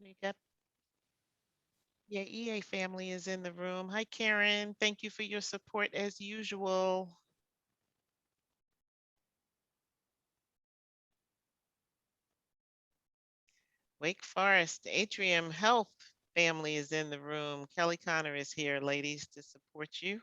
You got your EA family is in the room. Hi, Karen. Thank you for your support as usual. Wake Forest, Atrium Health family is in the room. Kelly Connor is here, ladies, to support you.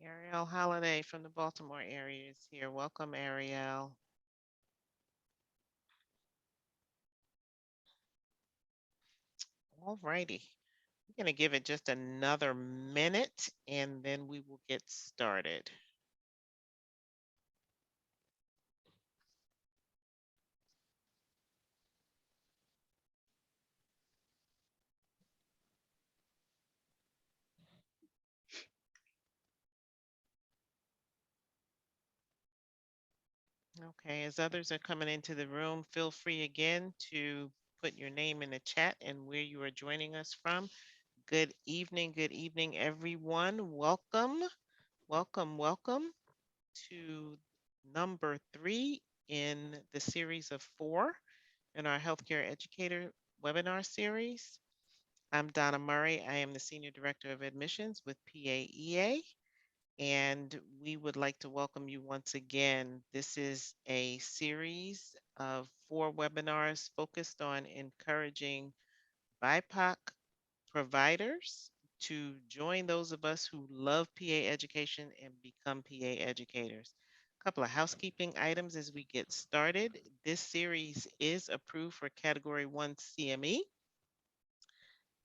Ariel Holiday from the Baltimore area is here. Welcome, Ariel. All righty. We're going to give it just another minute and then we will get started. Okay, as others are coming into the room, feel free again to put your name in the chat and where you are joining us from. Good evening, everyone. Welcome, welcome to number 3 in the series of 4 in our Healthcare Educator webinar series. I'm Donna Murray. I am the Senior Director of Admissions with PAEA, and we would like to welcome you once again. This is a series of 4 webinars focused on encouraging BIPOC providers to join those of us who love PA education and become PA educators. A couple of housekeeping items as we get started. This series is approved for Category 1 CME,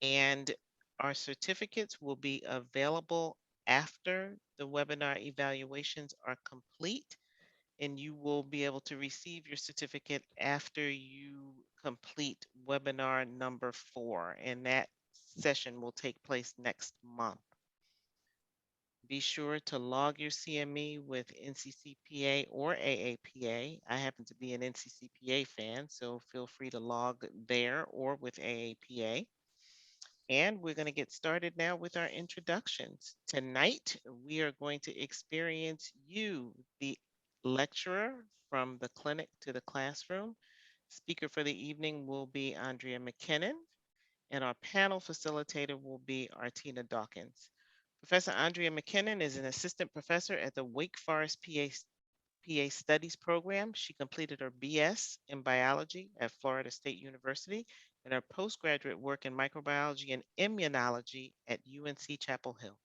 and our certificates will be available after the webinar evaluations are complete, and you will be able to receive your certificate after you complete webinar number 4, and that session will take place next month. Be sure to log your CME with NCCPA or AAPA. I happen to be an NCCPA fan, so feel free to log there or with AAPA. And we're going to get started now with our introductions. Tonight, we are going to experience you, the lecturer from the clinic to the classroom. Speaker for the evening will be Andrea McKinnond, and our panel facilitator will be Artina Dawkins. Professor Andrea McKinnond is an assistant professor at the Wake Forest PA Studies program. She completed her BS in biology at Florida State University and her postgraduate work in microbiology and immunology at UNC Chapel Hill.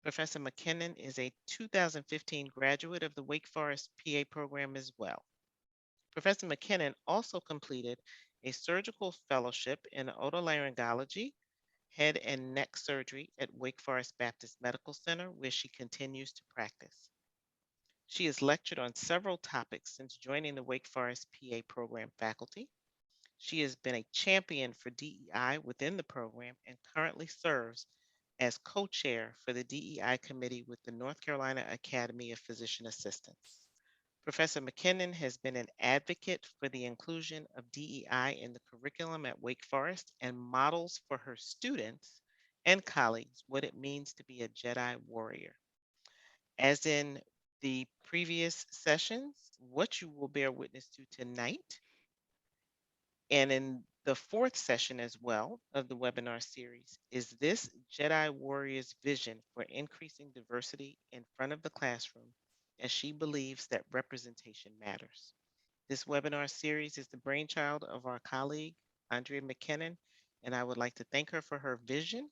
Professor McKinnond is a 2015 graduate of the Wake Forest PA program as well. Professor McKinnond also completed a surgical fellowship in otolaryngology, head and neck surgery at Wake Forest Baptist Medical Center, where she continues to practice. She has lectured on several topics since joining the Wake Forest PA program faculty. She has been a champion for DEI within the program and currently serves as co-chair for the DEI committee with the North Carolina Academy of Physician Assistants. Professor McKinnond has been an advocate for the inclusion of DEI in the curriculum at Wake Forest and models for her students and colleagues what it means to be a Jedi warrior. As in the previous sessions, what you will bear witness to tonight, and in the 4th session as well of the webinar series, is this Jedi warrior's vision for increasing diversity in front of the classroom, as she believes that representation matters. This webinar series is the brainchild of our colleague, Andrea McKinnond, and I would like to thank her for her vision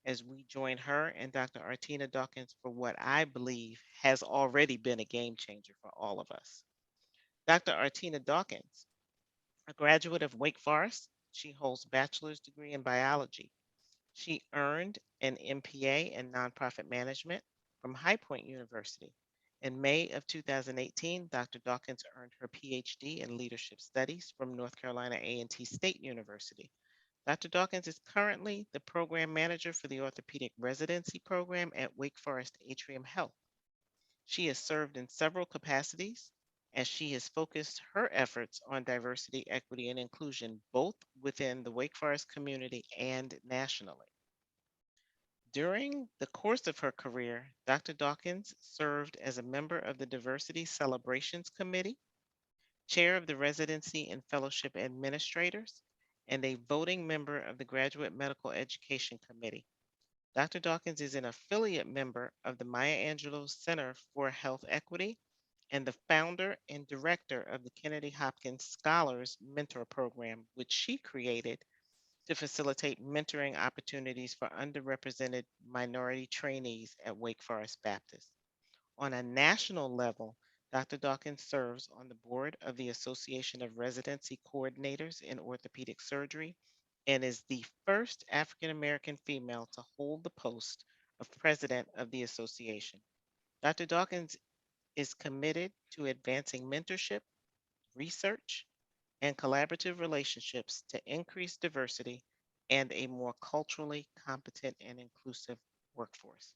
as we join her and Dr. Artina Dawkins for what I believe has already been a game changer for all of us. Dr. Artina Dawkins, a graduate of Wake Forest, she holds bachelor's degree in biology. She earned an MPA in Nonprofit Management from High Point University. In May of 2018, Dr. Dawkins earned her PhD in Leadership Studies from North Carolina A&T State University. Dr. Dawkins is currently the program manager for the orthopedic residency program at Wake Forest Atrium Health. She has served in several capacities as she has focused her efforts on diversity, equity, and inclusion both within the Wake Forest community and nationally. During the course of her career, Dr. Dawkins served as a member of the Diversity Celebrations Committee, chair of the Residency and Fellowship Administrators, and a voting member of the Graduate Medical Education Committee. Dr. Dawkins is an affiliate member of the Maya Angelou Center for Health Equity and the founder and director of the Kennedy Hopkins Scholars Mentor Program, which she created to facilitate mentoring opportunities for underrepresented minority trainees at Wake Forest Baptist. On a national level, Dr. Dawkins serves on the board of the Association of Residency Coordinators in Orthopedic Surgery and is the first African American female to hold the post of president of the association. Dr. Dawkins is committed to advancing mentorship, research, and collaborative relationships to increase diversity and a more culturally competent and inclusive workforce.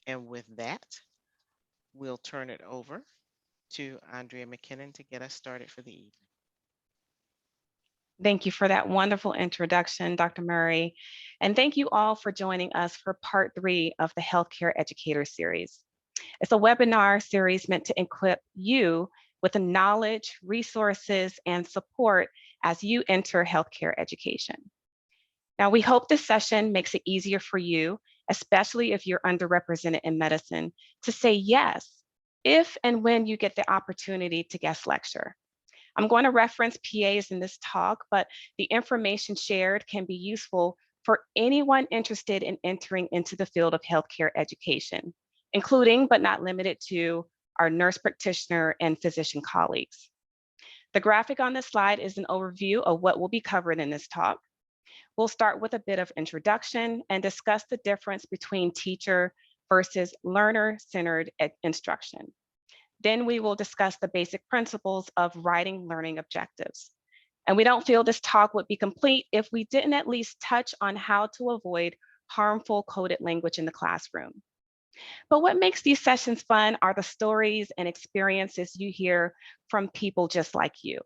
And with that, we'll turn it over to Andrea McKinnond to get us started for the evening. Thank you for that wonderful introduction, Dr. Murray. And thank you all for joining us for part 3 of the Healthcare Educator Series. It's a webinar series meant to equip you with the knowledge, resources, and support as you enter healthcare education. Now, we hope this session makes it easier for you, especially if you're underrepresented in medicine, to say yes if and when you get the opportunity to guest lecture. I'm going to reference PAs in this talk, but the information shared can be useful for anyone interested in entering into the field of healthcare education, including but not limited to our nurse practitioner and physician colleagues. The graphic on this slide is an overview of what will be covered in this talk. We'll start with a bit of introduction and discuss the difference between teacher versus learner-centered instruction. Then we will discuss the basic principles of writing learning objectives. And we don't feel this talk would be complete if we didn't at least touch on how to avoid harmful coded language in the classroom. But what makes these sessions fun are the stories and experiences you hear from people just like you.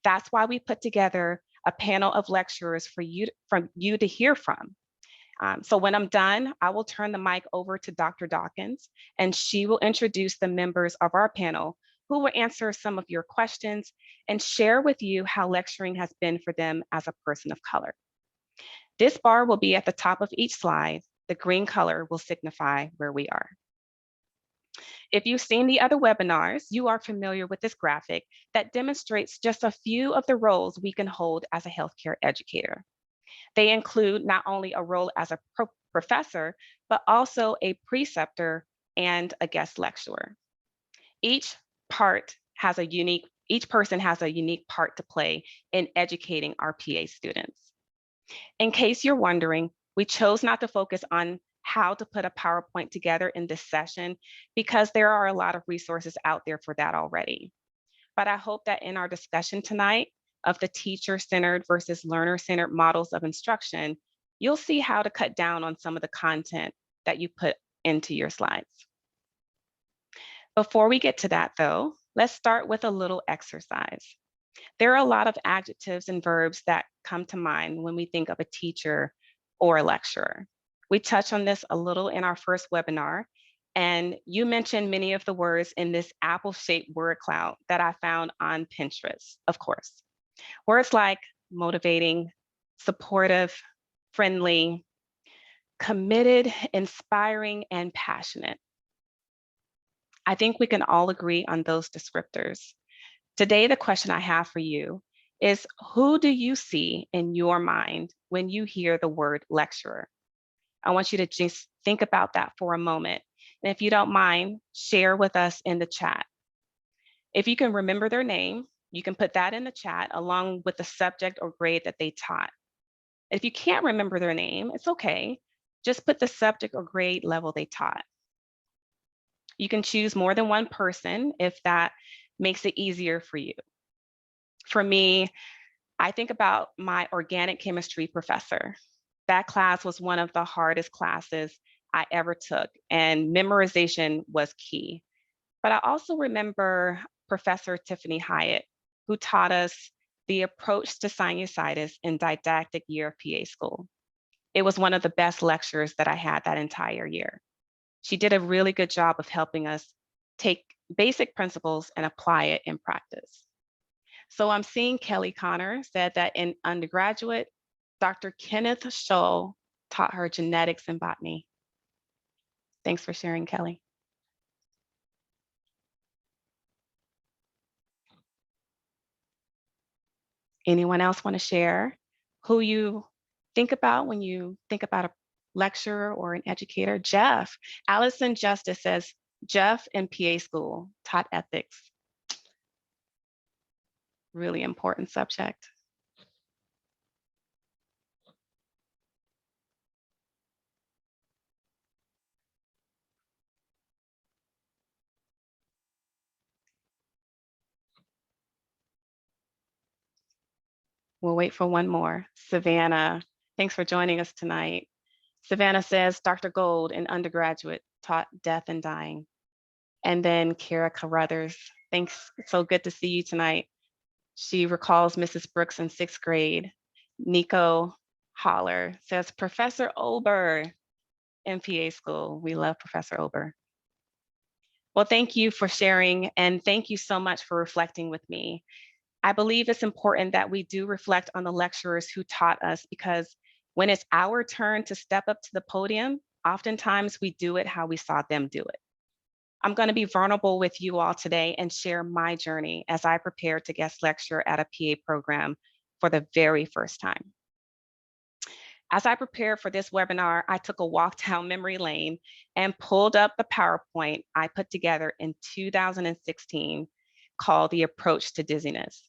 That's why we put together a panel of lecturers for you to hear from. So when I'm done, I will turn the mic over to Dr. Dawkins, and she will introduce the members of our panel who will answer some of your questions and share with you how lecturing has been for them as a person of color. This bar will be at the top of each slide. The green color will signify where we are. If you've seen the other webinars, you are familiar with this graphic that demonstrates just a few of the roles we can hold as a healthcare educator. They include not only a role as a professor, but also a preceptor and a guest lecturer. Each person has a unique part to play in educating our PA students. In case you're wondering, we chose not to focus on how to put a PowerPoint together in this session because there are a lot of resources out there for that already. But I hope that in our discussion tonight of the teacher-centered versus learner-centered models of instruction, you'll see how to cut down on some of the content that you put into your slides. Before we get to that though, let's start with a little exercise. There are a lot of adjectives and verbs that come to mind when we think of a teacher or a lecturer. We touched on this a little in our first webinar, and you mentioned many of the words in this apple-shaped word cloud that I found on Pinterest, of course. Words like motivating, supportive, friendly, committed, inspiring, and passionate. I think we can all agree on those descriptors. Today, the question I have for you is, who do you see in your mind when you hear the word lecturer? I want you to just think about that for a moment. And if you don't mind, share with us in the chat. If you can remember their name, you can put that in the chat along with the subject or grade that they taught. If you can't remember their name, it's okay. Just put the subject or grade level they taught. You can choose more than one person if that makes it easier for you. For me, I think about my organic chemistry professor. That class was one of the hardest classes I ever took, and memorization was key. But I also remember Professor Tiffany Hyatt, who taught us the approach to sinusitis in didactic year of PA school. It was one of the best lectures that I had that entire year. She did a really good job of helping us take basic principles and apply it in practice. So I'm seeing Kelly Connor said that in undergraduate, Dr. Kenneth Scholl taught her genetics and botany. Thanks for sharing, Kelly. Anyone else want to share who you think about when you think about a lecturer or an educator? Jeff. Allison Justice says, Jeff in PA school taught ethics. Really important subject. We'll wait for one more. Savannah, thanks for joining us tonight. Savannah says, Dr. Gold, an undergraduate, taught death and dying. And then Kara Carruthers, thanks, so good to see you tonight. She recalls Mrs. Brooks in 6th grade. Nico Holler says, Professor Ober in PA school. We love Professor Ober. Well, thank you for sharing, and thank you so much for reflecting with me. I believe it's important that we do reflect on the lecturers who taught us, because when it's our turn to step up to the podium, oftentimes we do it how we saw them do it. I'm going to be vulnerable with you all today and share my journey as I prepare to guest lecture at a PA program for the very first time. As I prepared for this webinar, I took a walk down memory lane and pulled up the PowerPoint I put together in 2016 called The Approach to Dizziness.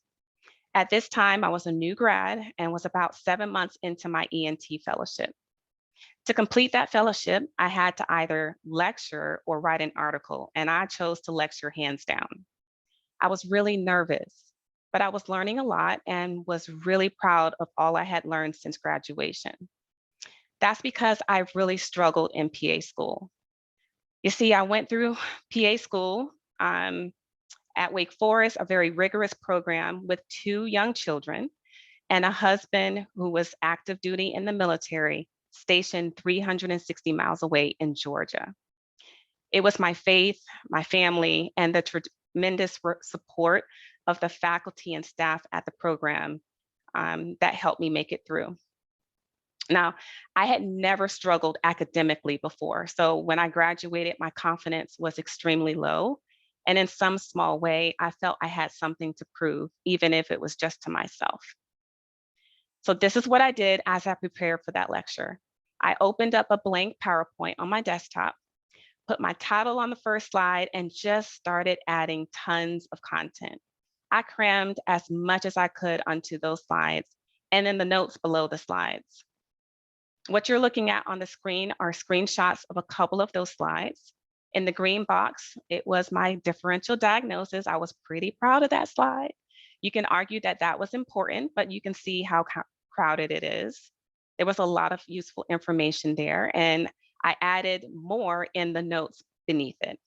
At this time, I was a new grad and was about 7 months into my ENT fellowship. To complete that fellowship, I had to either lecture or write an article, and I chose to lecture hands down. I was really nervous, but I was learning a lot and was really proud of all I had learned since graduation. That's because I've really struggled in PA school. You see, I went through PA school at Wake Forest, a very rigorous program with 2 young children and a husband who was active duty in the military, stationed 360 miles away in Georgia. It was my faith, my family, and the tremendous support of the faculty and staff at the program that helped me make it through. Now, I had never struggled academically before. So when I graduated, my confidence was extremely low. And in some small way, I felt I had something to prove, even if it was just to myself. So this is what I did as I prepared for that lecture. I opened up a blank PowerPoint on my desktop, put my title on the first slide, and just started adding tons of content. I crammed as much as I could onto those slides and then the notes below the slides. What you're looking at on the screen are screenshots of a couple of those slides. In the green box, it was my differential diagnosis. I was pretty proud of that slide. You can argue that that was important, but you can see how crowded it is. There was a lot of useful information there, and I added more in the notes beneath it.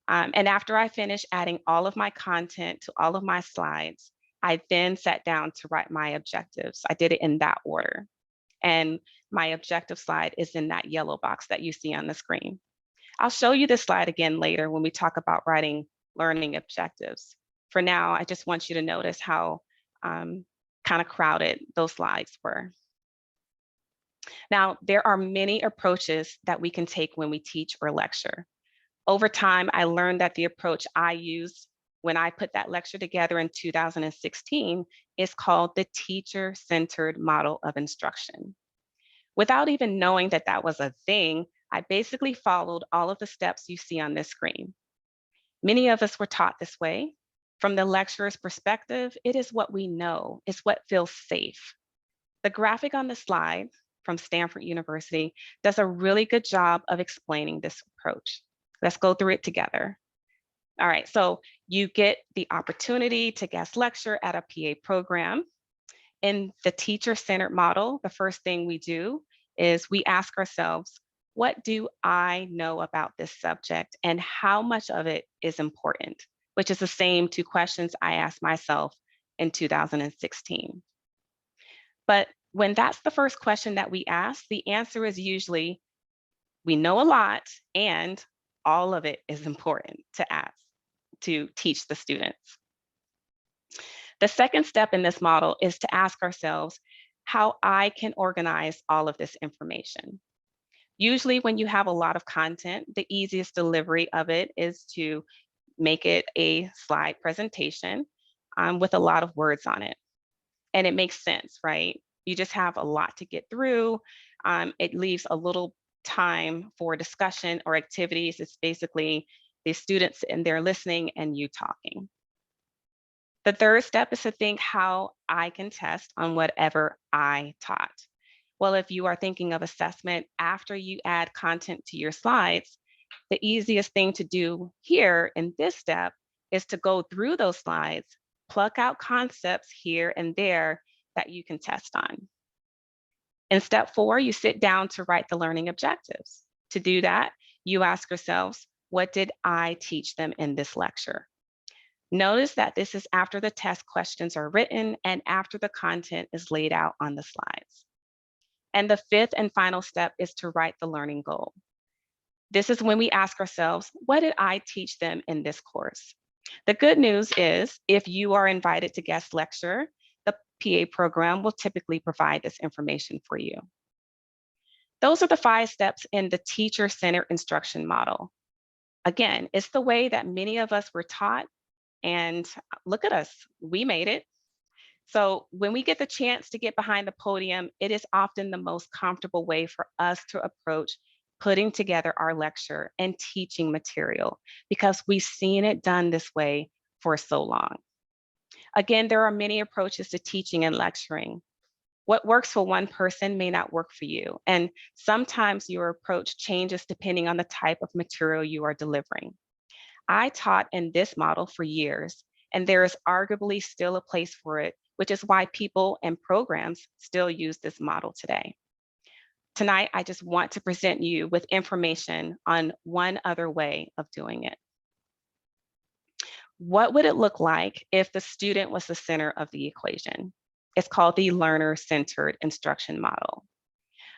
And after I finished adding all of my content to all of my slides, I then sat down to write my objectives. I did it in that order. And my objective slide is in that yellow box that you see on the screen. I'll show you this slide again later when we talk about writing learning objectives. For now, I just want you to notice how kind of crowded those slides were. Now, there are many approaches that we can take when we teach or lecture. Over time, I learned that the approach I used when I put that lecture together in 2016 is called the Teacher-Centered Model of Instruction. Without even knowing that that was a thing, I basically followed all of the steps you see on this screen. Many of us were taught this way. From the lecturer's perspective, it is what we know, it's what feels safe. The graphic on the slide from Stanford University does a really good job of explaining this approach. Let's go through it together. All right, so you get the opportunity to guest lecture at a PA program. In the teacher-centered model, the first thing we do is we ask ourselves, what do I know about this subject and how much of it is important? Which is the same two questions I asked myself in 2016. But when that's the first question that we ask, the answer is usually, we know a lot and all of it is important to ask, to teach the students. The second step in this model is to ask ourselves how I can organize all of this information. Usually when you have a lot of content, the easiest delivery of it is to make it a slide presentation with a lot of words on it. And it makes sense, right? You just have a lot to get through. It leaves a little time for discussion or activities. It's basically the students in there listening and you talking. The third step is to think how I can test on whatever I taught. Well, if you are thinking of assessment after you add content to your slides, the easiest thing to do here in this step is to go through those slides, pluck out concepts here and there that you can test on. In step 4, you sit down to write the learning objectives. To do that, you ask yourselves, what did I teach them in this lecture? Notice that this is after the test questions are written and after the content is laid out on the slides. And the fifth and final step is to write the learning goal. This is when we ask ourselves, what did I teach them in this course? The good news is if you are invited to guest lecture, the PA program will typically provide this information for you. Those are the 5 steps in the teacher-centered instruction model. Again, it's the way that many of us were taught, and look at us, we made it. So when we get the chance to get behind the podium, it is often the most comfortable way for us to approach putting together our lecture and teaching material because we've seen it done this way for so long. Again, there are many approaches to teaching and lecturing. What works for one person may not work for you, and sometimes your approach changes depending on the type of material you are delivering. I taught in this model for years, and there is arguably still a place for it, which is why people and programs still use this model today. Tonight, I just want to present you with information on one other way of doing it. What would it look like if the student was the center of the equation? It's called the learner-centered instruction model.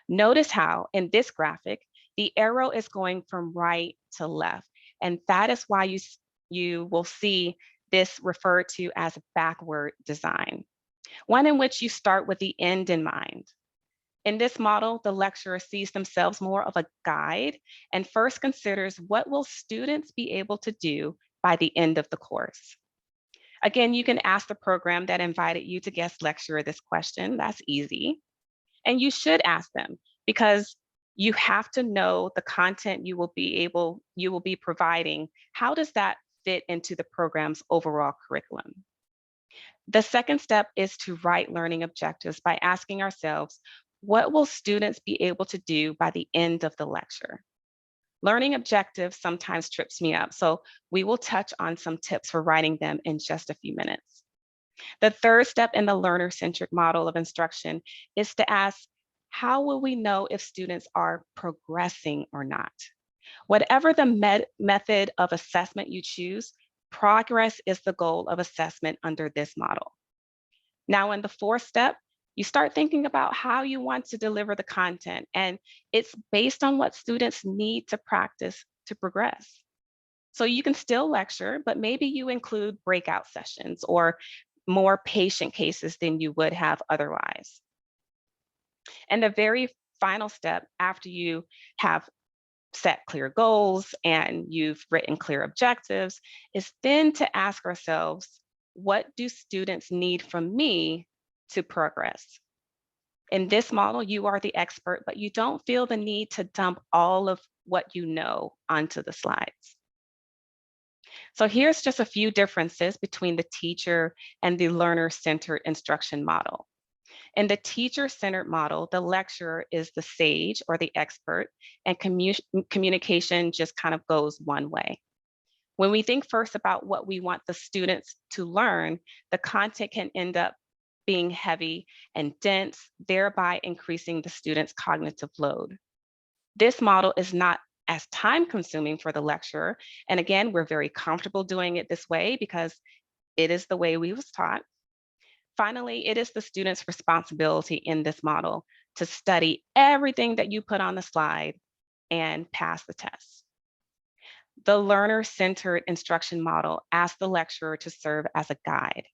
Notice how in this graphic, the arrow is going from right to left. And that is why you will see this referred to as a backward design, one in which you start with the end in mind. In this model, the lecturer sees themselves more of a guide and first considers what will students be able to do by the end of the course. Again, you can ask the program that invited you to guest lecture this question. That's easy. And you should ask them because you have to know the content you will be providing. How does that fit into the program's overall curriculum? The second step is to write learning objectives by asking ourselves, what will students be able to do by the end of the lecture? Learning objectives sometimes trips me up, so we will touch on some tips for writing them in just a few minutes. The third step in the learner-centered model of instruction is to ask, how will we know if students are progressing or not? Whatever the method of assessment you choose, progress is the goal of assessment under this model. Now, in the fourth step, you start thinking about how you want to deliver the content, and it's based on what students need to practice to progress. So you can still lecture, but maybe you include breakout sessions or more patient cases than you would have otherwise. And the very final step after you have set clear goals and you've written clear objectives is then to ask ourselves, what do students need from me to progress? In this model, you are the expert, but you don't feel the need to dump all of what you know onto the slides. So here's just a few differences between the teacher and the learner-centered instruction model. In the teacher-centered model, the lecturer is the sage or the expert, and communication just kind of goes one way. When we think first about what we want the students to learn, the content can end up being heavy and dense, thereby increasing the student's cognitive load. This model is not as time consuming for the lecturer. And again, we're very comfortable doing it this way because it is the way we was taught. Finally, it is the student's responsibility in this model to study everything that you put on the slide and pass the test. The learner-centered instruction model asks the lecturer to serve as a guide.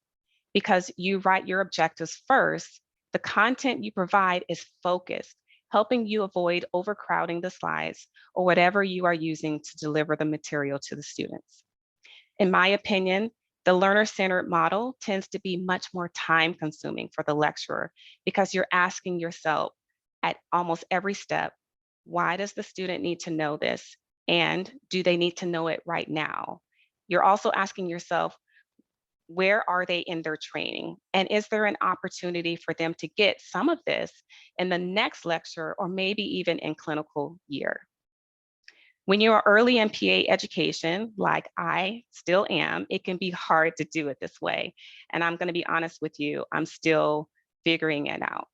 Because you write your objectives first, the content you provide is focused, helping you avoid overcrowding the slides or whatever you are using to deliver the material to the students. In my opinion, the learner-centered model tends to be much more time-consuming for the lecturer because you're asking yourself at almost every step, why does the student need to know this? And do they need to know it right now? You're also asking yourself, where are they in their training? And is there an opportunity for them to get some of this in the next lecture or maybe even in clinical year? When you are early in PA education, like I still am, it can be hard to do it this way. And I'm going to be honest with you, I'm still figuring it out.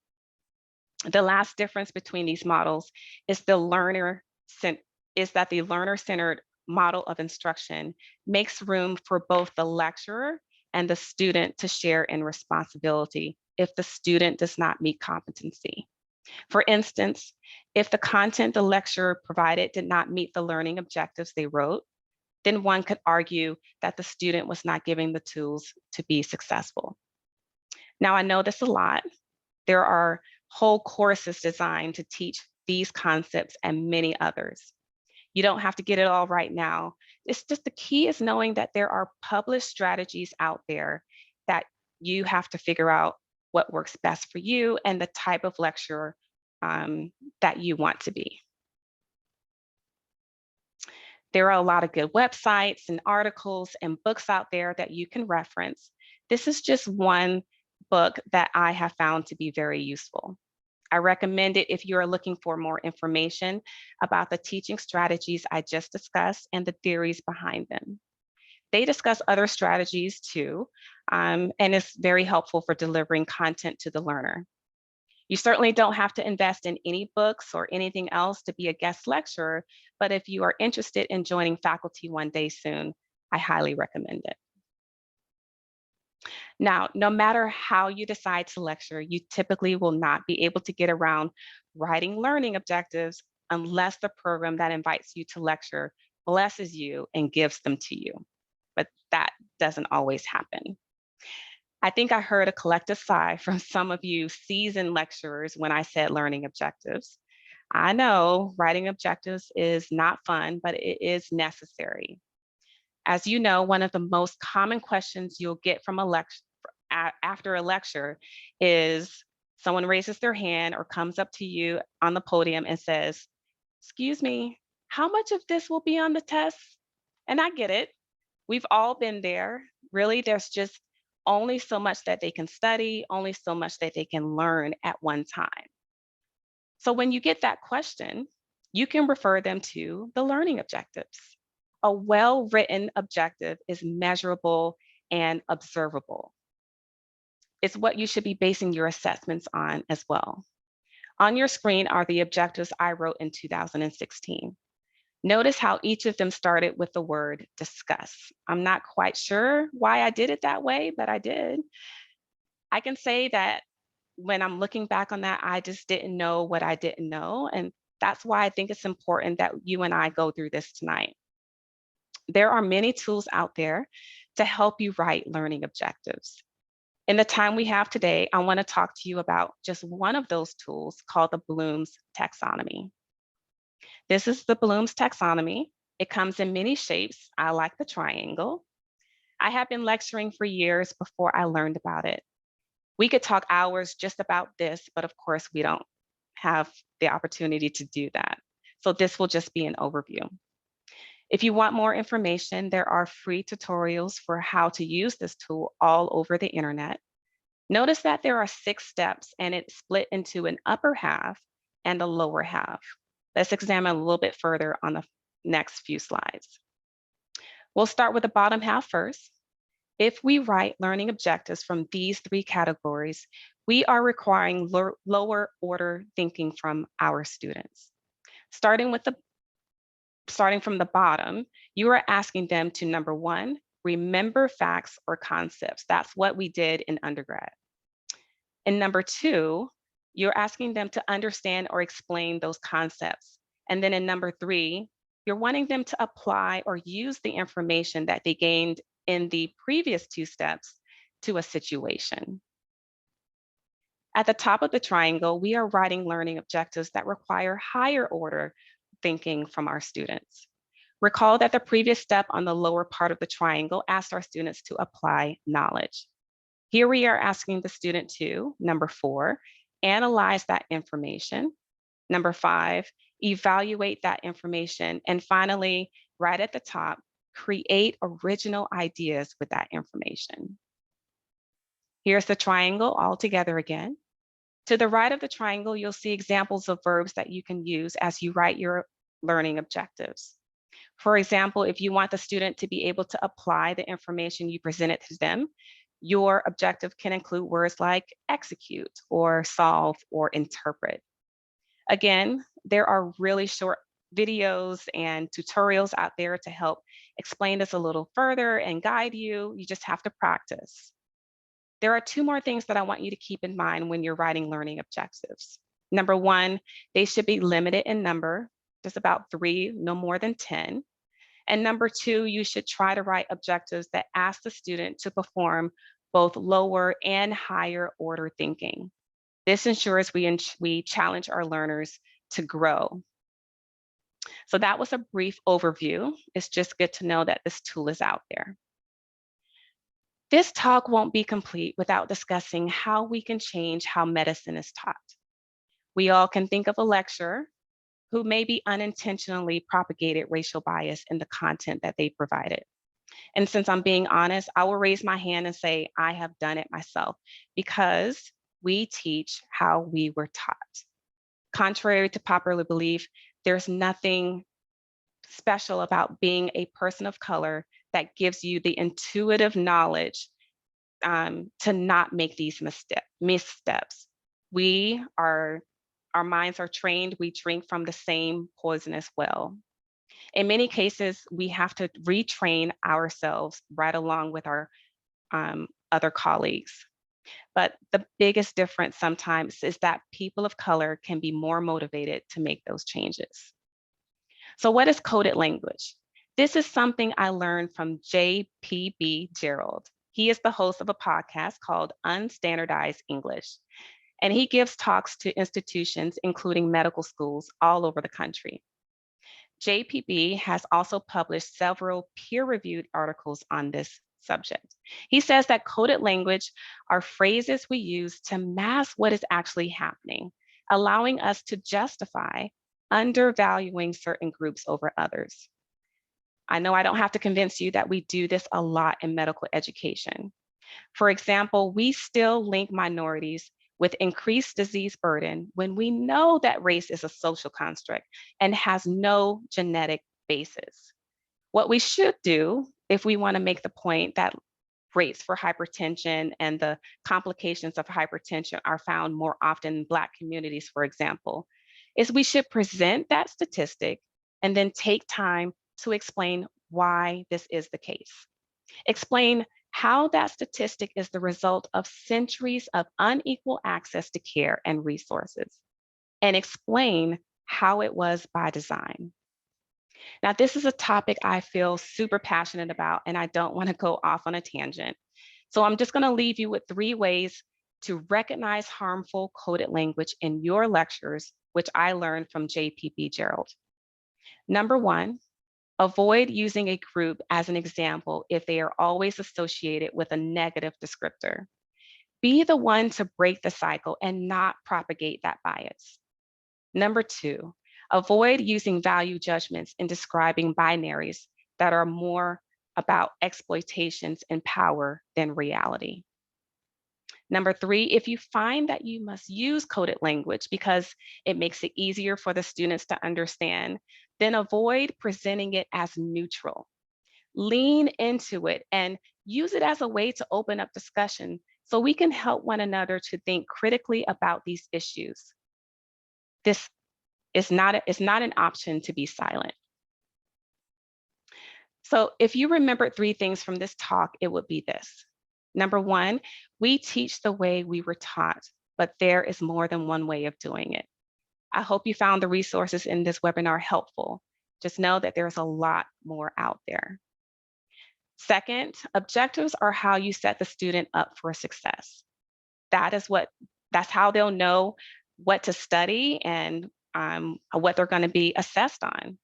The last difference between these models is that the learner-centered model of instruction makes room for both the lecturer and the student to share in responsibility if the student does not meet competency. For instance, if the content the lecturer provided did not meet the learning objectives they wrote, then one could argue that the student was not given the tools to be successful. Now, I know this a lot. There are whole courses designed to teach these concepts and many others. You don't have to get it all right now. It's just the key is knowing that there are published strategies out there that you have to figure out what works best for you and the type of lecturer that you want to be. There are a lot of good websites and articles and books out there that you can reference. This is just one book that I have found to be very useful. I recommend it if you are looking for more information about the teaching strategies I just discussed and the theories behind them. They discuss other strategies too, and it's very helpful for delivering content to the learner. You certainly don't have to invest in any books or anything else to be a guest lecturer, but if you are interested in joining faculty one day soon, I highly recommend it. Now, no matter how you decide to lecture, you typically will not be able to get around writing learning objectives unless the program that invites you to lecture blesses you and gives them to you. But that doesn't always happen. I think I heard a collective sigh from some of you seasoned lecturers when I said learning objectives. I know writing objectives is not fun, but it is necessary. As you know, one of the most common questions you'll get from a lecture after a lecture is someone raises their hand or comes up to you on the podium and says, "Excuse me, how much of this will be on the test?" And I get it. We've all been there. Really, there's just only so much that they can study, only so much that they can learn at one time. So when you get that question, you can refer them to the learning objectives. A well-written objective is measurable and observable. It's what you should be basing your assessments on as well. On your screen are the objectives I wrote in 2016. Notice how each of them started with the word discuss. I'm not quite sure why I did it that way, but I did. I can say that when I'm looking back on that, I just didn't know what I didn't know. And that's why I think it's important that you and I go through this tonight. There are many tools out there to help you write learning objectives. In the time we have today, I want to talk to you about just one of those tools called the Bloom's Taxonomy. This is the Bloom's Taxonomy. It comes in many shapes. I like the triangle. I have been lecturing for years before I learned about it. We could talk hours just about this, but of course we don't have the opportunity to do that. So this will just be an overview. If you want more information, there are free tutorials for how to use this tool all over the internet. Notice that there are 6 steps and it's split into an upper half and a lower half. Let's examine a little bit further on the next few slides. We'll start with the bottom half first. If we write learning objectives from these 3 categories, we are requiring lower order thinking from our students. Starting from the bottom, you are asking them to, number 1, remember facts or concepts. That's what we did in undergrad. And number 2, you're asking them to understand or explain those concepts. And then in number 3, you're wanting them to apply or use the information that they gained in the previous 2 steps to a situation. At the top of the triangle, we are writing learning objectives that require higher order thinking from our students. Recall that the previous step on the lower part of the triangle asked our students to apply knowledge. Here we are asking the student to, number 4, analyze that information. Number 5, evaluate that information. And finally, right at the top, create original ideas with that information. Here's the triangle all together again. To the right of the triangle, you'll see examples of verbs that you can use as you write your learning objectives. For example, if you want the student to be able to apply the information you presented to them, your objective can include words like execute or solve or interpret. Again, there are really short videos and tutorials out there to help explain this a little further and guide you. You just have to practice. There are 2 more things that I want you to keep in mind when you're writing learning objectives. Number 1, they should be limited in number, just about 3, no more than 10. And number 2, you should try to write objectives that ask the student to perform both lower and higher order thinking. This ensures we challenge our learners to grow. So that was a brief overview. It's just good to know that this tool is out there. This talk won't be complete without discussing how we can change how medicine is taught. We all can think of a lecturer who maybe unintentionally propagated racial bias in the content that they provided. And since I'm being honest, I will raise my hand and say, I have done it myself because we teach how we were taught. Contrary to popular belief, there's nothing special about being a person of color that gives you the intuitive knowledge to not make these missteps. Our minds are trained, we drink from the same poisonous well. In many cases, we have to retrain ourselves right along with our other colleagues. But the biggest difference sometimes is that people of color can be more motivated to make those changes. So what is coded language? This is something I learned from J.P.B. Gerald. He is the host of a podcast called Unstandardized English, and he gives talks to institutions, including medical schools all over the country. JPB has also published several peer-reviewed articles on this subject. He says that coded language are phrases we use to mask what is actually happening, allowing us to justify undervaluing certain groups over others. I know I don't have to convince you that we do this a lot in medical education. For example, we still link minorities with increased disease burden when we know that race is a social construct and has no genetic basis. What we should do if we want to make the point that rates for hypertension and the complications of hypertension are found more often in Black communities, for example, is we should present that statistic and then take time to explain why this is the case. Explain how that statistic is the result of centuries of unequal access to care and resources, and explain how it was by design. Now, this is a topic I feel super passionate about, and I don't want to go off on a tangent. So I'm just going to leave you with 3 ways to recognize harmful coded language in your lectures, which I learned from J.P.B. Gerald. Number 1, avoid using a group as an example if they are always associated with a negative descriptor. Be the one to break the cycle and not propagate that bias. Number 2, avoid using value judgments in describing binaries that are more about exploitations and power than reality. Number 3, if you find that you must use coded language because it makes it easier for the students to understand, then avoid presenting it as neutral. Lean into it and use it as a way to open up discussion so we can help one another to think critically about these issues. This is not an option to be silent. So if you remembered 3 things from this talk, it would be this. Number 1, we teach the way we were taught, but there is more than one way of doing it. I hope you found the resources in this webinar helpful. Just know that there's a lot more out there. Second, objectives are how you set the student up for success. That's how they'll know what to study and what they're going to be assessed on.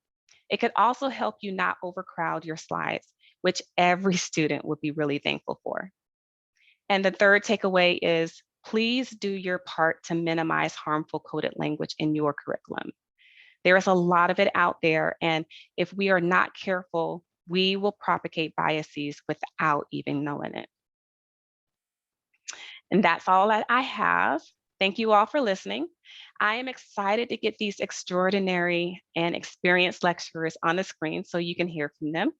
It could also help you not overcrowd your slides, which every student would be really thankful for. And the third takeaway is please do your part to minimize harmful coded language in your curriculum. There is a lot of it out there, and if we are not careful, we will propagate biases without even knowing it. And that's all that I have. Thank you all for listening. I am excited to get these extraordinary and experienced lecturers on the screen so you can hear from them.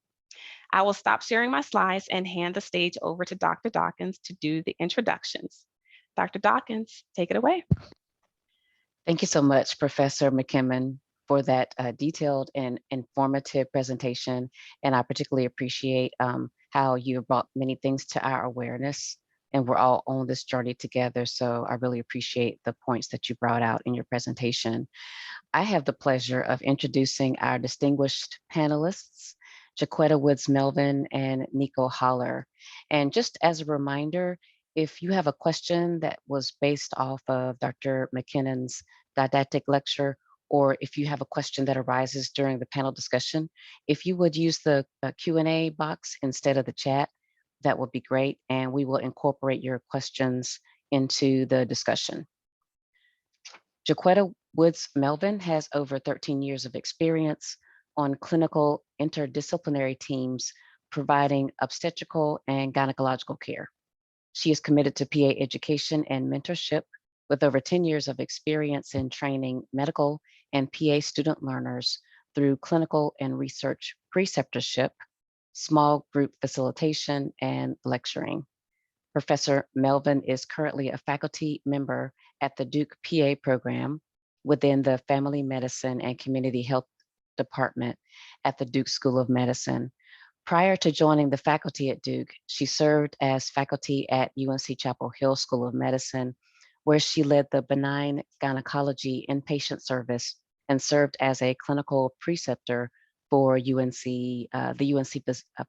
I will stop sharing my slides and hand the stage over to Dr. Dawkins to do the introductions. Dr. Dawkins, take it away. Thank you so much, Professor McKinnond, for that detailed and informative presentation. And I particularly appreciate how you brought many things to our awareness, and we're all on this journey together. So I really appreciate the points that you brought out in your presentation. I have the pleasure of introducing our distinguished panelists, Jaquetta Woods-Melvin and Nico Holler. And just as a reminder, if you have a question that was based off of Dr. McKinnon's didactic lecture, or if you have a question that arises during the panel discussion, if you would use the Q&A box instead of the chat, that would be great. And we will incorporate your questions into the discussion. Jaquetta Woods-Melvin has over 13 years of experience on clinical interdisciplinary teams providing obstetrical and gynecological care. She is committed to PA education and mentorship with over 10 years of experience in training medical and PA student learners through clinical and research preceptorship, small group facilitation, and lecturing. Professor Melvin is currently a faculty member at the Duke PA program within the Family Medicine and Community Health Department at the Duke School of Medicine. Prior to joining the faculty at Duke, she served as faculty at UNC Chapel Hill School of Medicine, where she led the benign gynecology inpatient service and served as a clinical preceptor for the UNC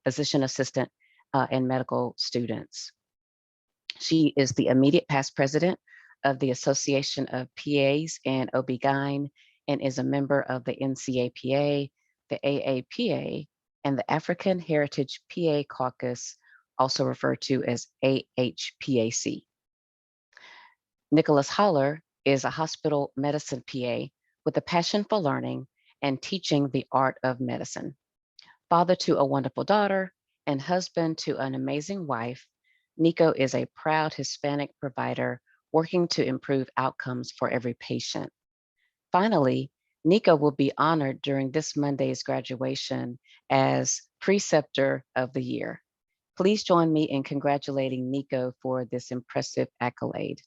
physician assistant and medical students. She is the immediate past president of the Association of PAs and OB-GYN and is a member of the NCAPA, the AAPA, and the African Heritage PA Caucus, also referred to as AHPAC. Nicholas Holler is a hospital medicine PA with a passion for learning and teaching the art of medicine. Father to a wonderful daughter and husband to an amazing wife, Nico is a proud Hispanic provider working to improve outcomes for every patient. Finally, Nico will be honored during this Monday's graduation as Preceptor of the Year. Please join me in congratulating Nico for this impressive accolade.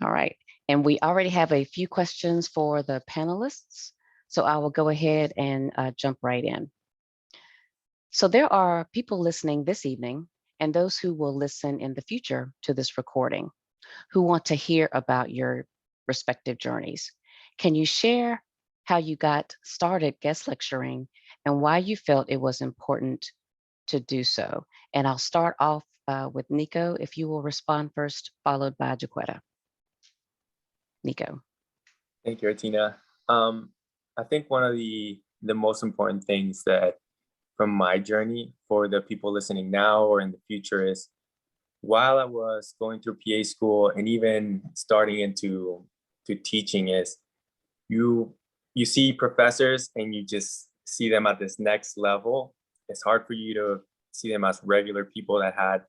All right, and we already have a few questions for the panelists, so I will go ahead and jump right in. So there are people listening this evening and those who will listen in the future to this recording who want to hear about your respective journeys. Can you share how you got started guest lecturing and why you felt it was important to do so? And I'll start off with Nico, if you will respond first, followed by Jaquetta. Nico. Thank you, Artina. I think one of the most important things that from my journey for the people listening now or in the future is while I was going through PA school and even starting into teaching is you see professors and you just see them at this next level. It's hard for you to see them as regular people that had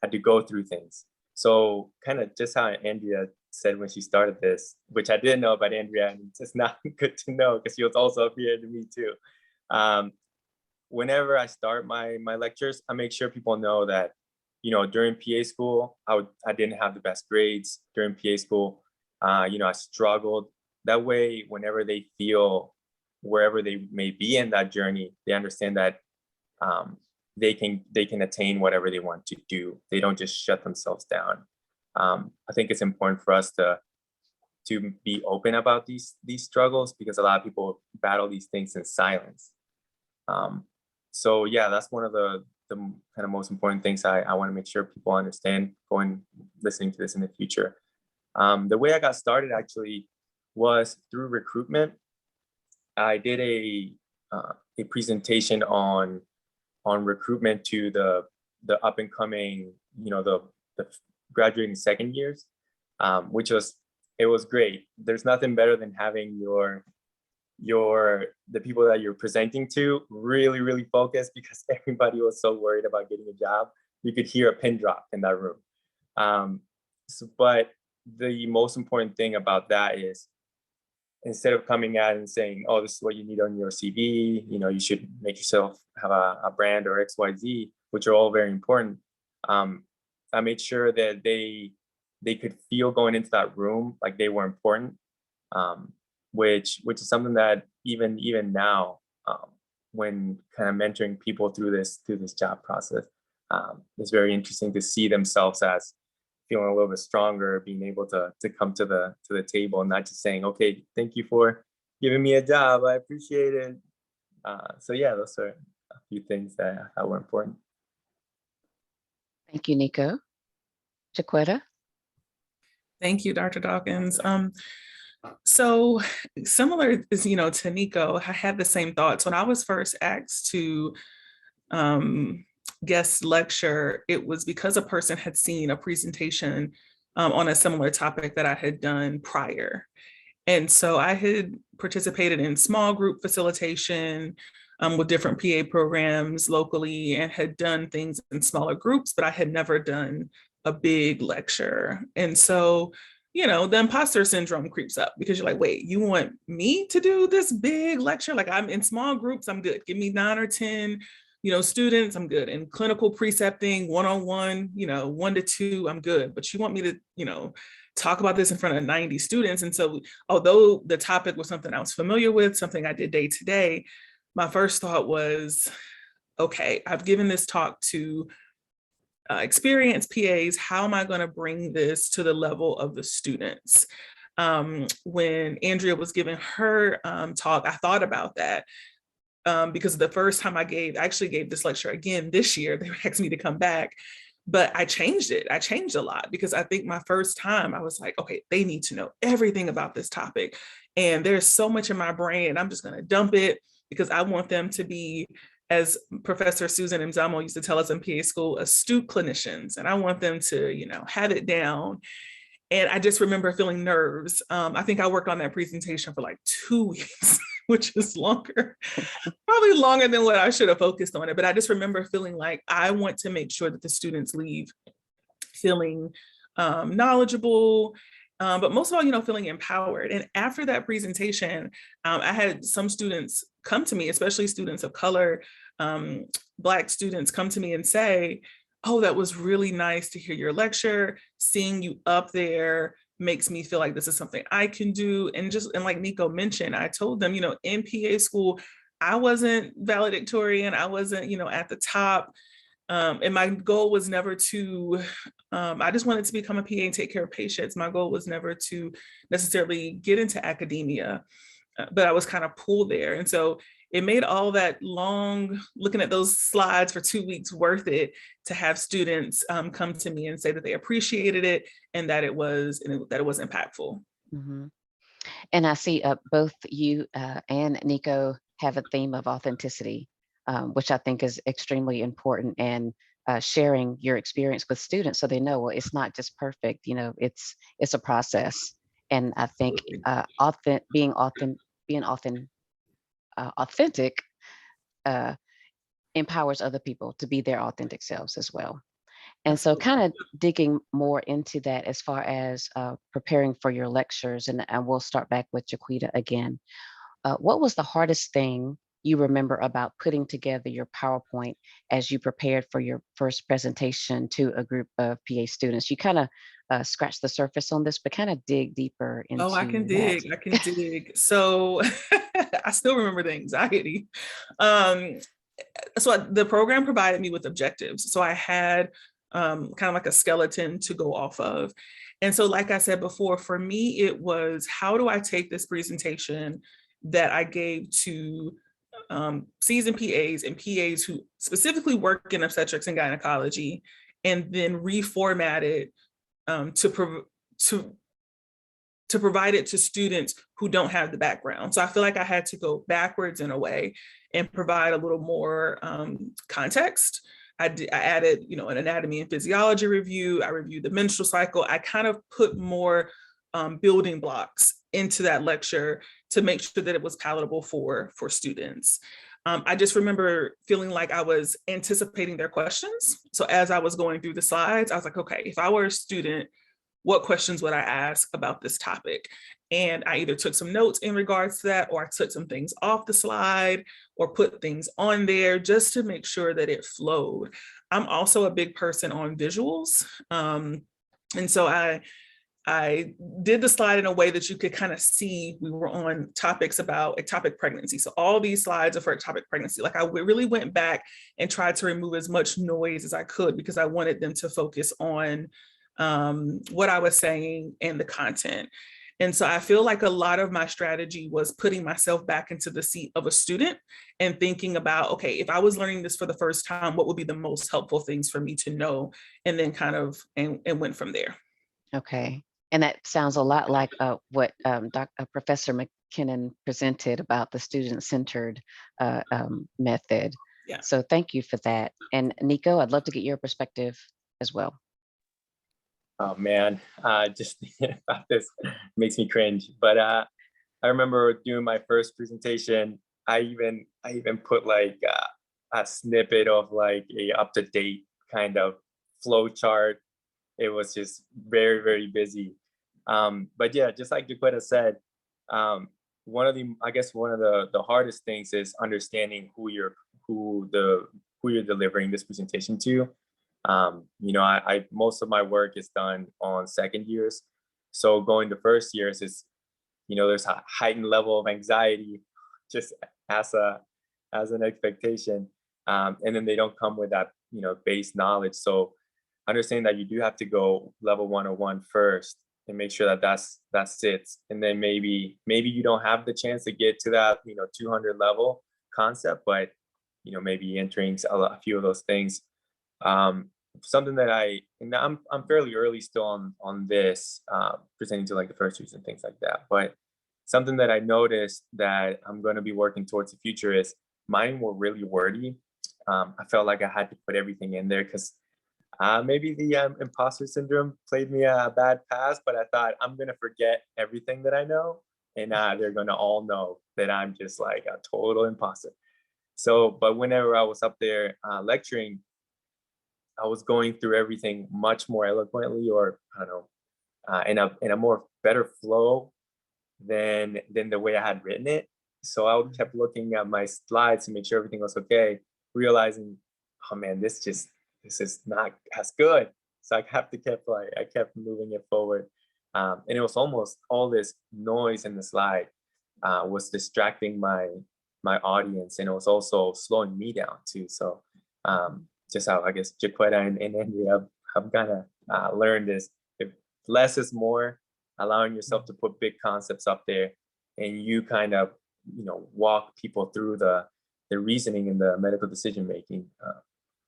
had to go through things. So kind of just how Andrea said when she started this, which I didn't know about Andrea, and it's just not good to know because she was also up here to me too. Whenever I start my lectures, I make sure people know that, you know, during PA school, I didn't have the best grades during PA school. You know, I struggled. That way, whenever they feel wherever they may be in that journey, they understand that they can attain whatever they want to do. They don't just shut themselves down. I think it's important for us to be open about these struggles, because a lot of people battle these things in silence. So yeah, that's one of the kind of most important things I want to make sure people understand listening to this in the future. The way I got started actually was through recruitment. I did a presentation on recruitment to the up and coming, you know, the graduating second years, which was great. There's nothing better than having the people that you're presenting to really focused, because everybody was so worried about getting a job. You could hear a pin drop in that room. But the most important thing about that is, instead of coming out and saying, oh, this is what you need on your CV, you know, you should make yourself have a brand or XYZ, which are all very important. I made sure that they could feel going into that room like they were important, which is something that even now, when kind of mentoring people through this job process, it's very interesting to see themselves as feeling a little bit stronger, being able to come to the table and not just saying, okay, thank you for giving me a job, I appreciate it. So yeah, those are a few things that I thought were important. Thank you, Nico. Chiquetta? Thank you, Dr. Dawkins. So similar as, you know, to Nico, I had the same thoughts. When I was first asked to guest lecture, it was because a person had seen a presentation on a similar topic that I had done prior. And so I had participated in small group facilitation with different PA programs locally, and had done things in smaller groups, but I had never done a big lecture. And so, you know, the imposter syndrome creeps up, because you're like, wait, you want me to do this big lecture? Like, I'm in small groups, I'm good. Give me 9 or 10, you know, students, I'm good. In clinical precepting, one-on-one, you know, 1 to 2, I'm good. But you want me to, you know, talk about this in front of 90 students. And so, although the topic was something I was familiar with, something I did day to day, my first thought was, okay, I've given this talk to experienced PAs. How am I going to bring this to the level of the students? When Andrea was giving her talk, I thought about that. Because the first time I actually gave this lecture again this year, they asked me to come back, but I changed it. I changed a lot, because I think my first time I was like, okay, they need to know everything about this topic. And there's so much in my brain, and I'm just going to dump it, because I want them to be, as Professor Susan Mzamo used to tell us in PA school, astute clinicians. And I want them to, you know, have it down. And I just remember feeling nerves. I think I worked on that presentation for like 2 weeks, which is longer, probably longer than what I should have focused on it. But I just remember feeling like I want to make sure that the students leave feeling knowledgeable, but most of all, you know, feeling empowered. And after that presentation, I had some students come to me, especially students of color, Black students come to me and say, oh, that was really nice to hear your lecture. Seeing you up there makes me feel like this is something I can do. And like Nico mentioned, I told them, you know, in PA school, I wasn't valedictorian. I wasn't, you know, at the top. And my goal was never to, I just wanted to become a PA and take care of patients. My goal was never to necessarily get into academia, but I was kind of pulled there. And so it made all that long, looking at those slides for 2 weeks, worth it to have students come to me and say that they appreciated it, and that it was impactful. Mm-hmm. And I see both you and Nico have a theme of authenticity, which I think is extremely important, and sharing your experience with students so they know, well, it's not just perfect, you know, it's a process. And I think being authentic empowers other people to be their authentic selves as well. And so Absolutely. kind of digging more into that as far as preparing for your lectures, and we'll start back with Jaquita again. What was the hardest thing you remember about putting together your PowerPoint as you prepared for your first presentation to a group of PA students? You kind of scratched the surface on this, but kind of dig deeper Oh, I can into that. dig. I can dig. So I still remember the anxiety. Um, so the program provided me with objectives. So I had kind of like a skeleton to go off of. And so, like I said before, for me, it was how do I take this presentation that I gave to seasoned PAs and PAs who specifically work in obstetrics and gynecology, and then reformat it to provide it to students who don't have the background. So I feel like I had to go backwards in a way and provide a little more context. I added, an anatomy and physiology review. I reviewed the menstrual cycle. I kind of put more building blocks into that lecture to make sure that it was palatable for students. I just remember feeling like I was anticipating their questions. So as I was going through the slides, I was like, okay, if I were a student, what questions would I ask about this topic? And I either took some notes in regards to that, or I took some things off the slide or put things on there just to make sure that it flowed. I'm also a big person on visuals. And so I did the slide in a way that you could kind of see we were on topics about ectopic pregnancy. So all these slides are for ectopic pregnancy. Like I really went back and tried to remove as much noise as I could because I wanted them to focus on what I was saying and the content. And so I feel like a lot of my strategy was putting myself back into the seat of a student and thinking about, okay, if I was learning this for the first time, what would be the most helpful things for me to know? And then kind of, and went from there. Okay. And that sounds a lot like what Professor McKinnond presented about the student-centered method. Yeah. So thank you for that. And Nico, I'd love to get your perspective as well. Oh man, just thinking about this makes me cringe. But I remember doing my first presentation. I even put like a snippet of like a up-to-date kind of flow chart. It was just very, very busy. But yeah, just like Jaquita said, one of the hardest things is understanding who you're delivering this presentation to. I most of my work is done on second years. So going to first years is, there's a heightened level of anxiety just as an expectation. And then they don't come with that, base knowledge. So understanding that you do have to go level 101 first and make sure that sits. And then maybe you don't have the chance to get to that, 200 level concept, but, maybe entering a few of those things. Something that I'm fairly early still on this, presenting to like the first years and things like that. But something that I noticed that I'm going to be working towards the future is mine were really wordy. I felt like I had to put everything in there because maybe the imposter syndrome played me a bad pass, but I thought I'm going to forget everything that I know. And they're going to all know that I'm just like a total imposter. So, but whenever I was up there lecturing, I was going through everything much more eloquently, or I don't know, in a more better flow than the way I had written it. So I kept looking at my slides to make sure everything was okay, realizing, oh man, this is not as good. So I kept moving it forward, and it was almost all this noise in the slide was distracting my audience, and it was also slowing me down too. So just how I guess Jaquita and Andrea have kind of learned is if less is more, allowing yourself to put big concepts up there, and you kind of walk people through the reasoning and the medical decision making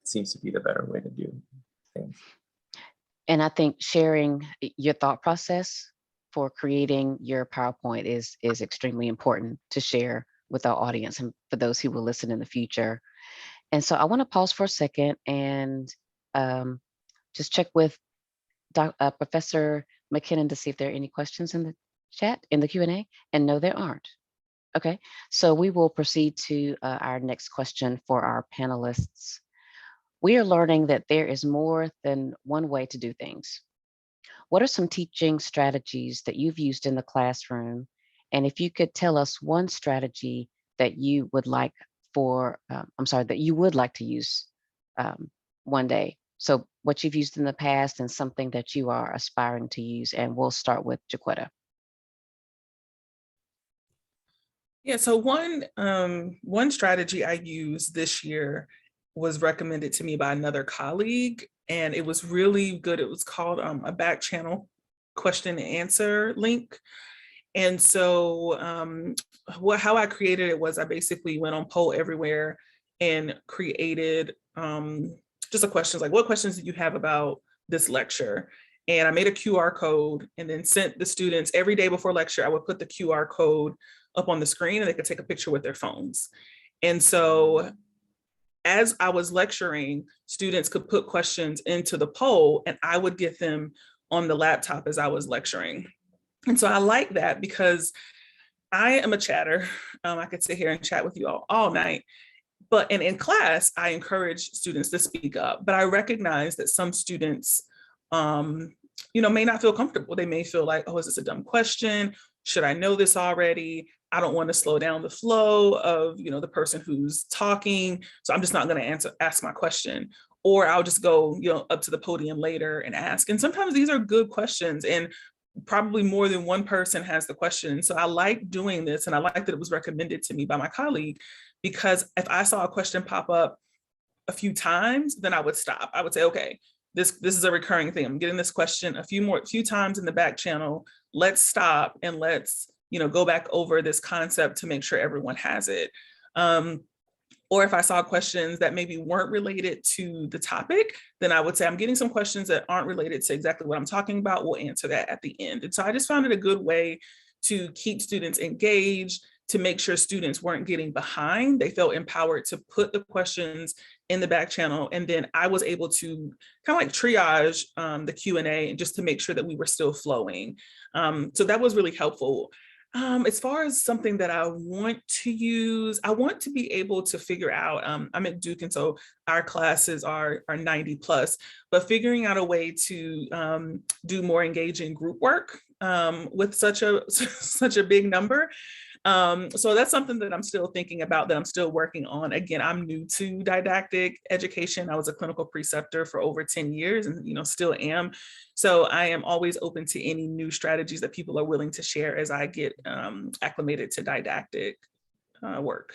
seems to be the better way to do things. And I think sharing your thought process for creating your PowerPoint is extremely important to share with our audience and for those who will listen in the future. And so I want to pause for a second and just check with Professor McKinnond to see if there are any questions in the chat, in the Q&A, and no, there aren't. Okay, so we will proceed to our next question for our panelists. We are learning that there is more than one way to do things. What are some teaching strategies that you've used in the classroom? And if you could tell us one strategy that you would like that you would like to use one day. So what you've used in the past and something that you are aspiring to use. And we'll start with Jaquetta. Yeah, so one strategy I used this year was recommended to me by another colleague, and it was really good. It was called a back channel question and answer link. And so how I created it was I basically went on Poll Everywhere and created just a questions like, what questions do you have about this lecture? And I made a QR code and then sent the students every day before lecture. I would put the QR code up on the screen and they could take a picture with their phones. And so as I was lecturing, students could put questions into the poll and I would get them on the laptop as I was lecturing. And so I like that because I am a chatter. I could sit here and chat with you all night. But in class, I encourage students to speak up. But I recognize that some students, may not feel comfortable. They may feel like, oh, is this a dumb question? Should I know this already? I don't want to slow down the flow of, the person who's talking. So I'm just not going to ask my question. Or I'll just go, up to the podium later and ask. And sometimes these are good questions and probably more than one person has the question. So I like doing this. And I like that it was recommended to me by my colleague, because if I saw a question pop up a few times, then I would stop. I would say, okay, this is a recurring thing. I'm getting this question a few times in the back channel. Let's stop and let's, go back over this concept to make sure everyone has it. Or if I saw questions that maybe weren't related to the topic, then I would say, I'm getting some questions that aren't related to exactly what I'm talking about. We'll answer that at the end. And so I just found it a good way to keep students engaged, to make sure students weren't getting behind. They felt empowered to put the questions in the back channel. And then I was able to kind of like triage the Q&A just to make sure that we were still flowing. So that was really helpful. As far as something that I want to use, I want to be able to figure out, I'm at Duke, and so our classes are 90 plus, but figuring out a way to do more engaging group work with such a big number. So that's something that I'm still thinking about, that I'm still working on. Again, I'm new to didactic education. I was a clinical preceptor for over 10 years and, still am. So I am always open to any new strategies that people are willing to share as I get acclimated to didactic work.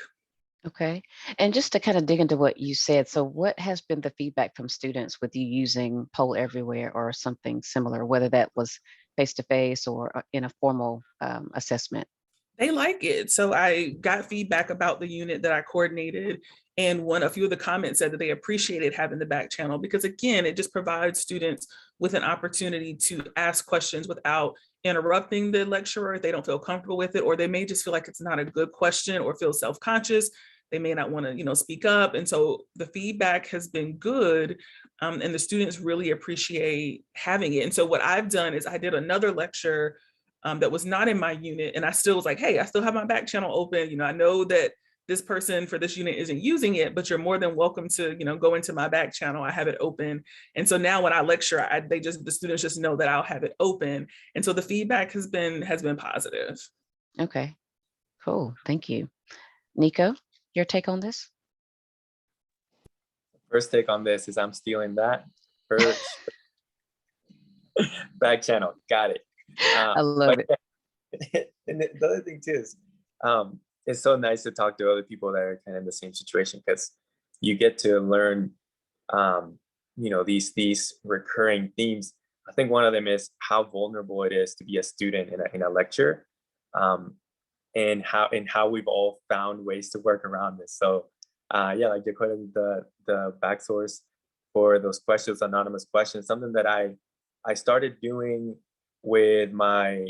Okay. And just to kind of dig into what you said, so what has been the feedback from students with you using Poll Everywhere or something similar, whether that was face-to-face or in a formal assessment? They like it. So I got feedback about the unit that I coordinated. And a few of the comments said that they appreciated having the back channel because, again, it just provides students with an opportunity to ask questions without interrupting the lecturer if they don't feel comfortable with it, or they may just feel like it's not a good question or feel self-conscious. They may not want to, speak up. And so the feedback has been good. And the students really appreciate having it. And so what I've done is I did another lecture that was not in my unit. And I still was like, hey, I still have my back channel open. I know that this person for this unit isn't using it, but you're more than welcome to, go into my back channel. I have it open. And so now when I lecture, the students just know that I'll have it open. And so the feedback has been positive. Okay, cool. Thank you. Nico, your take on this? First take on this is I'm stealing that first. Back channel, got it. I love it. And the other thing too is it's so nice to talk to other people that are kind of in the same situation, because you get to learn these recurring themes. I think one of them is how vulnerable it is to be a student in a lecture, and how we've all found ways to work around this. So like the back source for those questions, anonymous questions, something that I started doing with my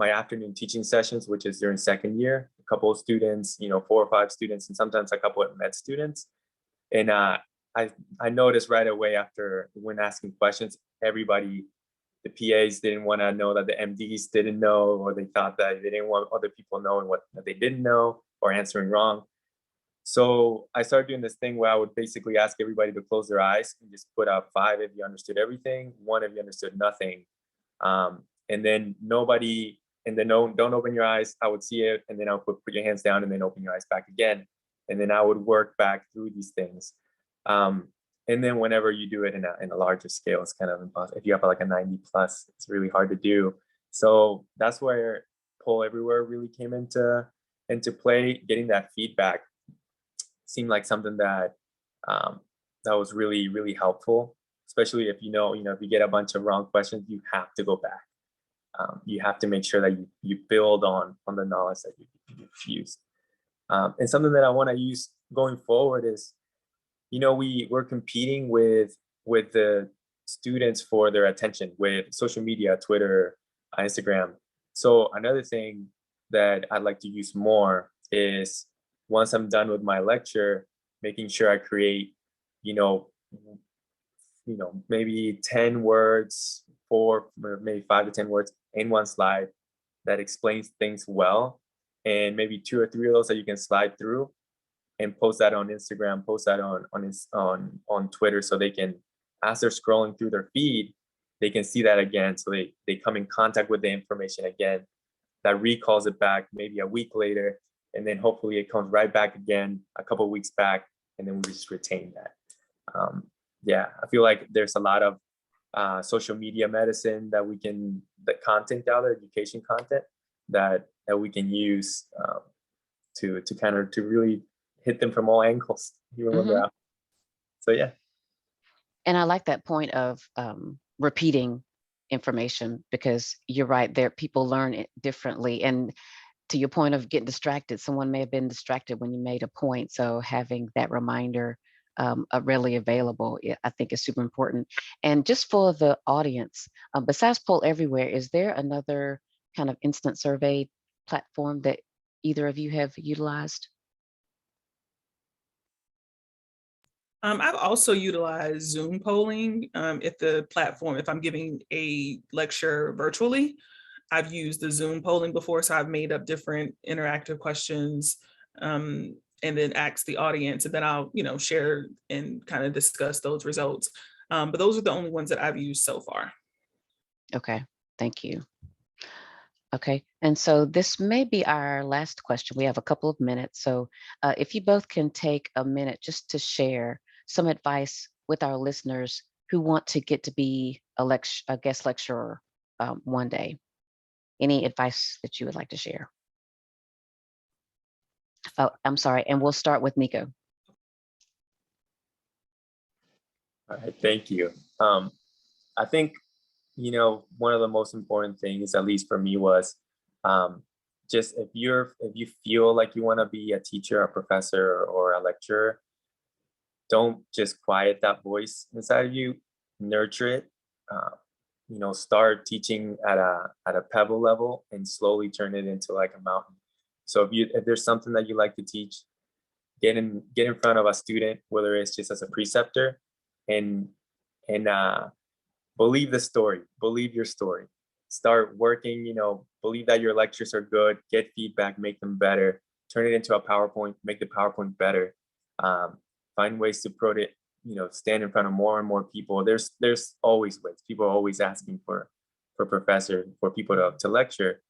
afternoon teaching sessions, which is during second year, a couple of students, 4 or 5 students, and sometimes a couple of med students. And I noticed right away when asking questions, everybody, the PAs didn't want to know that the MDs didn't know, or they thought that they didn't want other people knowing what they didn't know or answering wrong. So I started doing this thing where I would basically ask everybody to close their eyes and just put out 5 if you understood everything, 1 if you understood nothing. And then nobody, and then don't open your eyes. I would see it, and then I would put your hands down and then open your eyes back again. And then I would work back through these things. And then whenever you do it in a larger scale, it's kind of impossible. If you have like a 90 plus, it's really hard to do. So that's where Poll Everywhere really came into play. Getting that feedback seemed like something that that was really, really helpful, especially if you know, if you get a bunch of wrong questions, you have to go back. You have to make sure that you build on the knowledge that you've used. And something that I want to use going forward is, we're competing with the students for their attention with social media, Twitter, Instagram. So another thing that I'd like to use more is, once I'm done with my lecture, making sure I create, maybe 10 words, or maybe 5 to 10 words in one slide that explains things well, and maybe 2 or 3 of those that you can slide through and post that on Instagram, post that on Twitter, so they can, as they're scrolling through their feed, they can see that again. So they come in contact with the information again. That recalls it back maybe a week later, and then hopefully it comes right back again a couple of weeks back, and then we just retain that. Yeah, I feel like there's a lot of social media medicine that the content out there, education content that we can use to really hit them from all angles, even when they're out. So yeah. And I like that point of repeating information, because you're right, there people learn it differently. And to your point of getting distracted, someone may have been distracted when you made a point. So having that reminder readily available, I think is super important. And just for the audience, besides Poll Everywhere, is there another kind of instant survey platform that either of you have utilized? I've also utilized Zoom polling if the platform, if I'm giving a lecture virtually. I've used the Zoom polling before, so I've made up different interactive questions and then ask the audience, and then I'll, share and kind of discuss those results. But those are the only ones that I've used so far. Okay, thank you. Okay, and so this may be our last question. We have a couple of minutes. So if you both can take a minute just to share some advice with our listeners who want to get to be a guest lecturer one day. Any advice that you would like to share? Oh, I'm sorry, and we'll start with Nico. All right, thank you. I think, one of the most important things, at least for me, was just if you feel like you want to be a teacher, a professor, or a lecturer, don't just quiet that voice inside of you. Nurture it. Start teaching at a pebble level and slowly turn it into like a mountain. So if there's something that you like to teach, get in front of a student, whether it's just as a preceptor, and believe the story, believe your story. Start working, believe that your lectures are good, get feedback, make them better, turn it into a PowerPoint, make the PowerPoint better. Find ways to put it, stand in front of more and more people. There's always ways. People are always asking for professors, for people to lecture.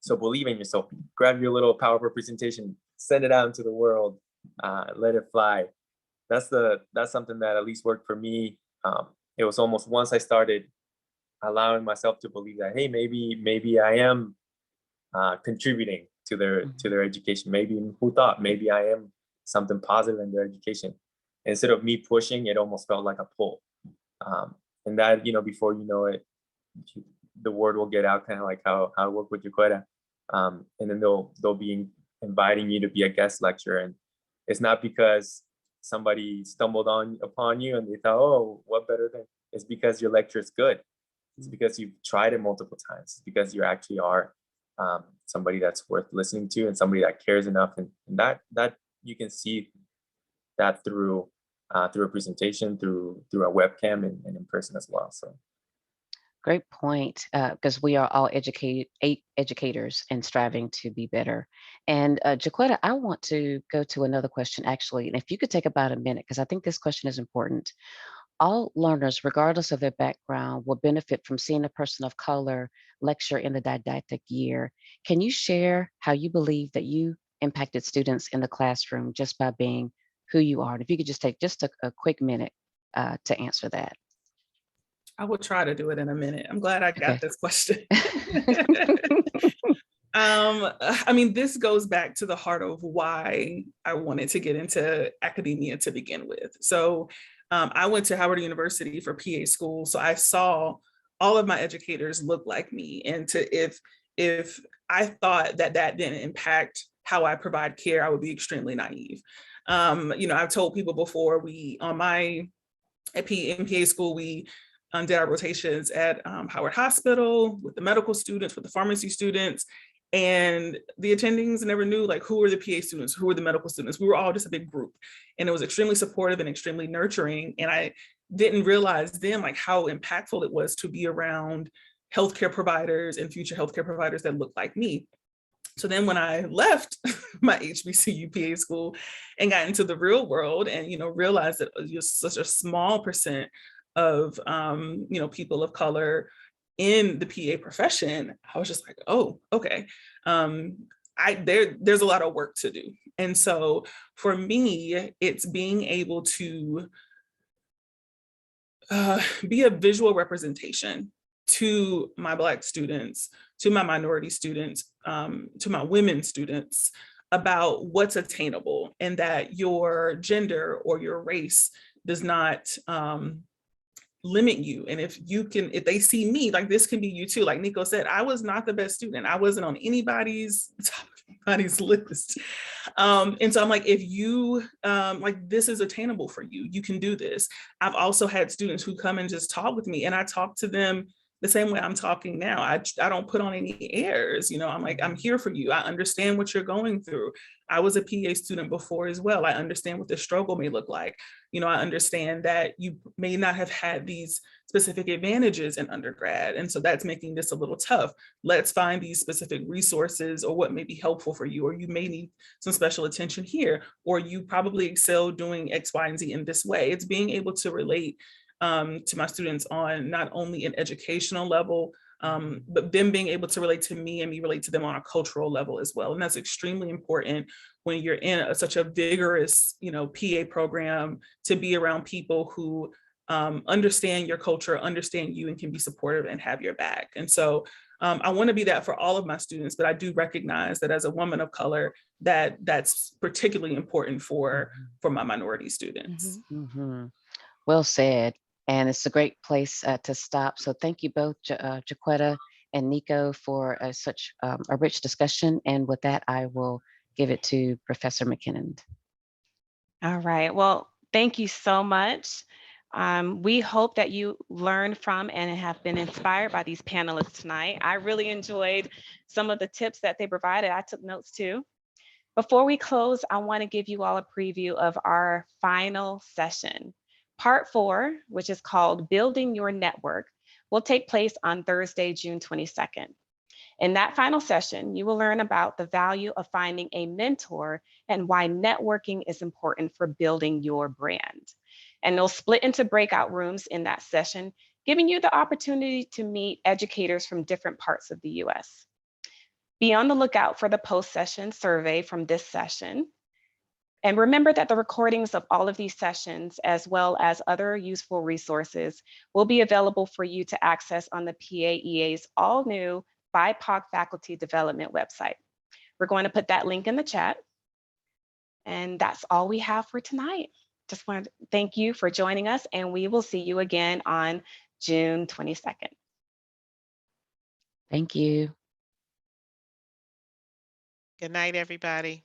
So believe in yourself. Grab your little PowerPoint presentation, send it out into the world, let it fly. That's something that at least worked for me. It was almost, once I started allowing myself to believe that, hey, maybe I am contributing to their education. Maybe I am something positive in their education. Instead of me pushing, it almost felt like a pull. And that, before you know it, the word will get out, kind of like how I work with Yaqueta. And then they'll be inviting you to be a guest lecturer. And it's not because somebody stumbled upon you and they thought, oh, what better thing? It's because your lecture is good. It's because you've tried it multiple times. It's because you actually are somebody that's worth listening to, and somebody that cares enough. And that you can see that through a presentation, through a webcam, and in person as well. So great point, because we are all educators and striving to be better. And Jaquetta, I want to go to another question actually, and if you could take about a minute, because I think this question is important. All learners, regardless of their background, will benefit from seeing a person of color lecture in the didactic year. Can you share how you believe that you impacted students in the classroom just by being who you are? And if you could just take just a quick minute to answer that. I will try to do it in a minute. I'm glad I got Okay. this question. I mean, this goes back to the heart of why I wanted to get into academia to begin with. So I went to Howard University for PA school. So I saw all of my educators look like me. And if I thought that that didn't impact how I provide care, I would be extremely naive. I've told people before, in PA school, we did our rotations at Howard Hospital with the medical students, with the pharmacy students, and the attendings never knew like who were the PA students, who were the medical students. We were all just a big group, and it was extremely supportive and extremely nurturing. And I didn't realize then like how impactful it was to be around healthcare providers and future healthcare providers that looked like me. So then when I left my HBCU PA school and got into the real world and, realized that just such a small percent of, people of color in the PA profession, I was just like, oh, okay. There's a lot of work to do. And so for me, it's being able to be a visual representation to my Black students, to my minority students, to my women students about what's attainable, and that your gender or your race does not limit you. And if they see me, like this can be you too. Like Nico said, I was not the best student. I wasn't on anybody's list. And so I'm like, if you this is attainable for you, you can do this. I've also had students who come and just talk with me, and I talk to them the same way I'm talking now. I don't put on any airs. I'm like, I'm here for you. I understand what you're going through. I was a PA student before as well. I understand what the struggle may look like. I understand that you may not have had these specific advantages in undergrad. And so that's making this a little tough. Let's find these specific resources or what may be helpful for you, or you may need some special attention here, or you probably excel doing X, Y, and Z in this way. It's being able to relate to my students on not only an educational level, but them being able to relate to me and me relate to them on a cultural level as well. And that's extremely important when you're in such a vigorous, PA program, to be around people who understand your culture, understand you, and can be supportive and have your back. And so I want to be that for all of my students, but I do recognize that as a woman of color, that's particularly important for my minority students. Mm-hmm. Well said. And it's a great place to stop. So thank you both, Jaquetta and Nico, for such a rich discussion. And with that, I will give it to Professor McKinnond. All right. Well, thank you so much. We hope that you learned from and have been inspired by these panelists tonight. I really enjoyed some of the tips that they provided. I took notes too. Before we close, I want to give you all a preview of our final session. Part 4, which is called Building Your Network, will take place on Thursday, June 22nd. In that final session, you will learn about the value of finding a mentor and why networking is important for building your brand. And they'll split into breakout rooms in that session, giving you the opportunity to meet educators from different parts of the US. Be on the lookout for the post-session survey from this session. And remember that the recordings of all of these sessions, as well as other useful resources, will be available for you to access on the PAEA's all-new BIPOC faculty development website. We're going to put that link in the chat. And that's all we have for tonight. Just want to thank you for joining us, and we will see you again on June 22nd. Thank you. Good night, everybody.